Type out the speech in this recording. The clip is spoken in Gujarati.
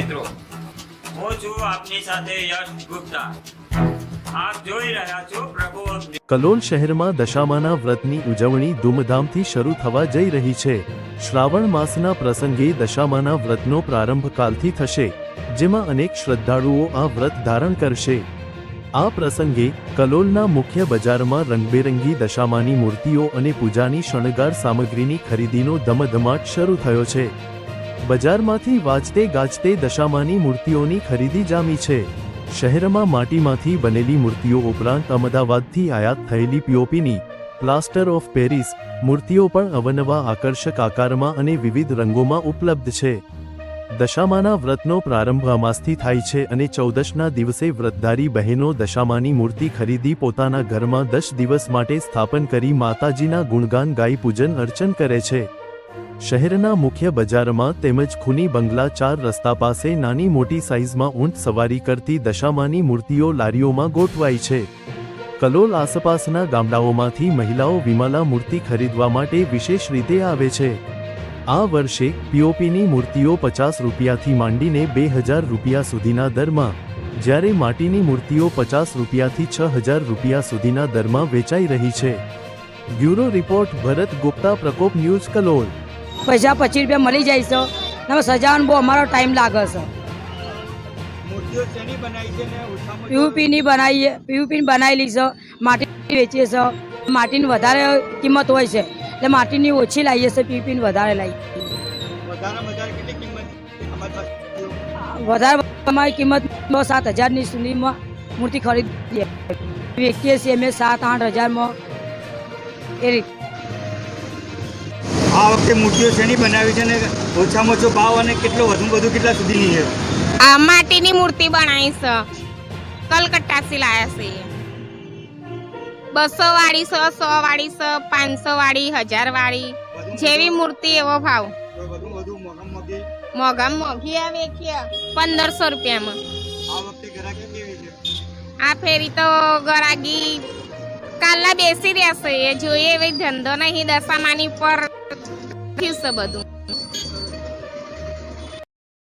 મિત્રો, હું છું આપની સાથે યશ ગુપ્તા. આપ જોઈ રહ્યા છો પ્રભુ ઓફ ન્યૂઝ. કલોલ શહેરમાં દશામાના વ્રતની ઉજવણી ધૂમધામથી શરૂ થવા જઈ રહી છે. શ્રાવણ માસના પ્રસંગે દશામાના વ્રતનો પ્રારંભ કાલથી થશે, જેમાં અનેક શ્રદ્ધાળુઓ આ વ્રત ધારણ કરશે. આ પ્રસંગે કલોલના મુખ્ય બજારમાં રંગબેરંગી દશામાની મૂર્તિઓ અને પૂજાની શણગાર સામગ્રીની ખરીદીનો ધમધમાટ શરૂ થયો છે. બજારમાંથી વાજતે ગાજતે દશામાની મૂર્તિઓની ખરીદી જામી છે. શહેરમાં માટીમાંથી બનેલી મૂર્તિઓ ઉપરાંત અમદાવાદથી આયાત થયેલી પીઓપીની પ્લાસ્ટર ઓફ પેરિસ મૂર્તિઓ પણ અવનવા આકર્ષક આકારમાં અને વિવિધ રંગોમાં ઉપલબ્ધ છે. દશામાના વ્રતનો પ્રારંભ અમાસથી થાય છે અને 14ના દિવસે વ્રતધારી બહેનો દશામાની મૂર્તિ ખરીદી પોતાના ઘરમાં 10 દિવસ માટે સ્થાપન કરી માતાજીના ગુણગાન ગાઈ પૂજન અર્ચન કરે છે. શહેરના મુખ્ય બજારમાં તેમજ ખૂની બંગલા 4 રસ્તા પાસે નાની મોટી સાઇઝમાં ઊંટ સવારી કરતી દશામાની મૂર્તિઓ લારીઓમાં ગોઠવાઈ છે. કલોલ આસપાસના ગામડાઓમાંથી મહિલાઓ વિમલા મૂર્તિ ખરીદવા માટે વિશેષ રીતે આવે છે. આ વર્ષે પીઓપીની મૂર્તિઓ 50 રૂપિયાથી માંડીને 2000 રૂપિયા સુધીના દરમાં, જ્યારે માટીની મૂર્તિઓ 50 રૂપિયાથી 6000 રૂપિયા સુધીના દરમાં વેચાઈ રહી છે. બ્યુરો રિપોર્ટ ભરત ગુપ્તા, પ્રકોપ ન્યૂઝ, કલોલ. પૈસા 25 રૂપિયા મળી જાય છે ને સજાવાનો બહુ અમારો ટાઈમ લાગે છે. પીયુપીની બનાવેલી છે, માટી વેચીએ છે. માટીની વધારે કિંમત હોય છે એટલે માટીની ઓછી લાવીએ છીએ, પીયુપીની વધારે લાવીએ. વધારે અમારી કિંમત 7,000ની સુધીમાં મૂર્તિ ખરીદીએ, વેચીએ છીએ અમે 7-8 હજારમાં એ રીતે. આ વખતે મૂર્તિઓ શેની બનાવી છે ને ઓછામાં ઓછો ભાવ અને કેટલો વધુ કેટલા સુધીની છે? આ માટીની મૂર્તિ બનાવી છે, કલકત્તાથી લાયા છે. 200 વાળી છે, 100 વાળી છે, 500 વાળી, 1000 વાળી, જેવી મૂર્તિ એવો ભાવ. મોઘામાં મોઘી આવે કે 1500 રૂપિયામાં. આ વખતે ગ્રાહકી કેવી છે? આ ફેરી તો ગરાગી કાલના બેસી રહેશે, એ જોઈએ એવી ધંધો નહીં. દશામાની પર છે બધું.